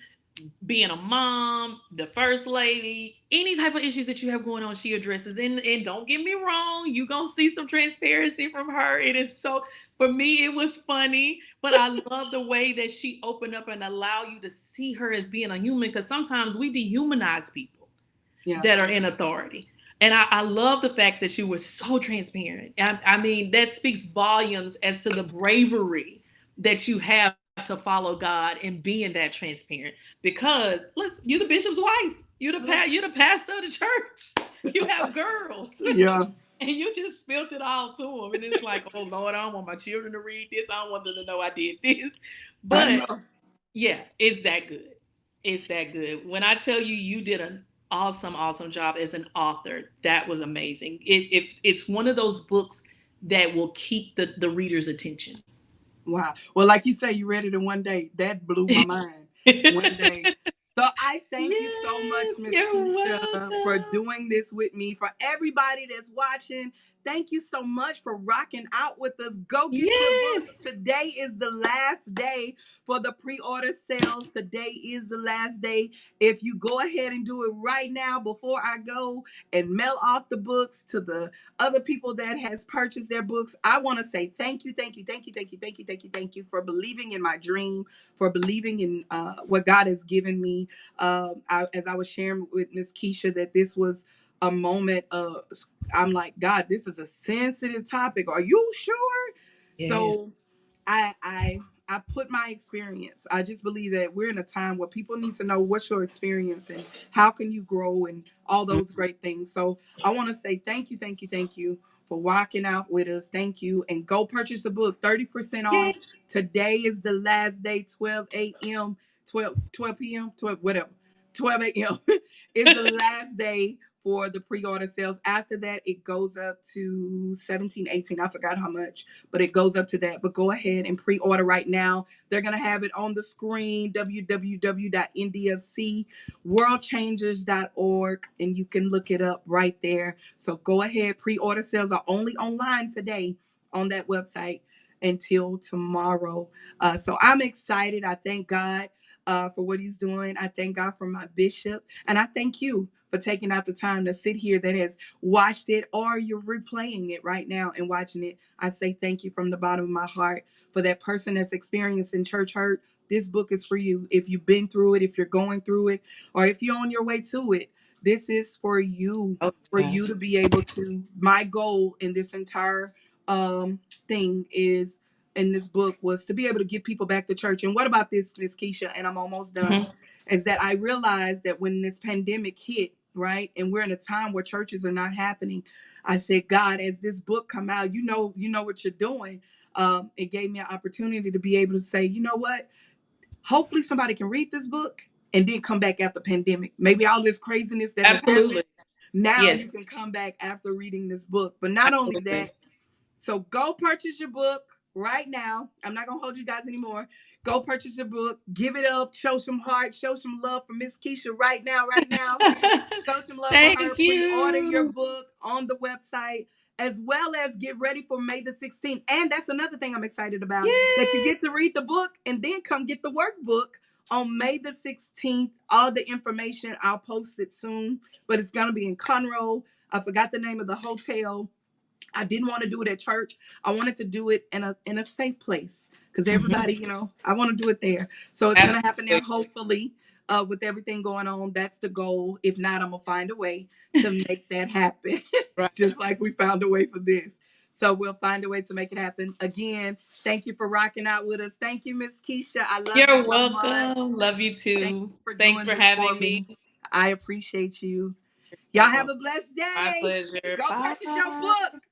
being a mom, the first lady, any type of issues that you have going on, she addresses. And don't get me wrong, you gonna see some transparency from her. It is so, for me, it was funny, but I love the way that she opened up and allow you to see her as being a human, because sometimes we dehumanize people Yeah. that are in authority. And I love the fact that you were so transparent. I mean, that speaks volumes as to the bravery that you have to follow God and being that transparent. Because listen, you the bishop's wife. You the pastor of the church. You have girls. Yeah. And you just spilled it all to them. And it's like, oh Lord, I don't want my children to read this. I don't want them to know I did this. I But know. yeah, it's that good. It's that good. When I tell you, you did an awesome job as an author. That was amazing. It's one of those books that will keep the reader's attention. Wow. Well, like you say, you read it in one day. That blew my mind. One day. So I thank you so much, Yes, Miss you're Keisha, for welcome. doing this with me. For everybody that's watching, thank you so much for rocking out with us. Go get your Yes. book. Today is the last day for the pre-order sales. Today is the last day. If you go ahead and do it right now before I go and mail off the books to the other people that has purchased their books, I want to say thank you, thank you for believing in my dream, for believing in what God has given me. As I was sharing with Miss Keisha, that this was a moment of, I'm like, God, this is a sensitive topic. Are you sure? Yes. So I put my experience. I just believe that we're in a time where people need to know what's your experience and how can you grow and all those great things. So I want to say thank you for walking out with us. Thank you. And go purchase a book, 30% off. Yes. Today is the last day, 12 a.m., 12 p.m., 12, whatever, 12 a.m. is the last day for the pre-order sales. After that, it goes up to 17, 18. I forgot how much, but it goes up to that. But go ahead and pre-order right now. They're going to have it on the screen, www.ndfcworldchangers.org, and you can look it up right there. So go ahead. Pre-order sales are only online today on that website until tomorrow. So I'm excited. I thank God for what he's doing. I thank God for my bishop. And I thank you for taking out the time to sit here that has watched it, or you're replaying it right now and watching it. I say thank you from the bottom of my heart. For that person that's experiencing church hurt, this book is for you. If you've been through it, if you're going through it, or if you're on your way to it, this is Oh, for yeah. you to be able to. My goal in this entire thing is, in this book, was to be able to get people back to church. And what about this, Miss Keisha? And I'm almost done. Mhm. Is that I realized that when this pandemic hit, right, and we're in a time where churches are not happening, I said, God, as this book come out, you know what you're doing. It gave me an opportunity to be able to say, you know what? Hopefully somebody can read this book and then come back after pandemic. Maybe all this craziness that has happened, Absolutely. now Yes. you can come back after reading this book. But not only Absolutely. that, so go purchase your book right now. I'm not gonna hold you guys anymore. Go purchase your book, give it up, show some heart, show some love for Miss Keisha right now, right now. Show some love for her. Thank Pre-order your you. book on the website, as well as get ready for May the 16th. And that's another thing I'm excited about, that you Yes. get to read the book and then come get the workbook on May the 16th. All the information, I'll post it soon, but it's going to be in Conroe. I forgot the name of the hotel. I didn't want to do it at church. I wanted to do it in a safe place, because Mhm. everybody, I want to do it there. So it's gonna happen there, Absolutely. hopefully. With everything going on, that's the goal. If not, I'm gonna find a way to make that happen, Right. just like we found a way for this. So we'll find a way to make it happen. Again, thank you for rocking out with us. Thank you, Miss Keisha. I love you You're so much. welcome. Love you Thank too. you for Thanks doing for this for having me. me. I appreciate you. You're Y'all have welcome. a blessed My day. pleasure. Go purchase your Bye. book.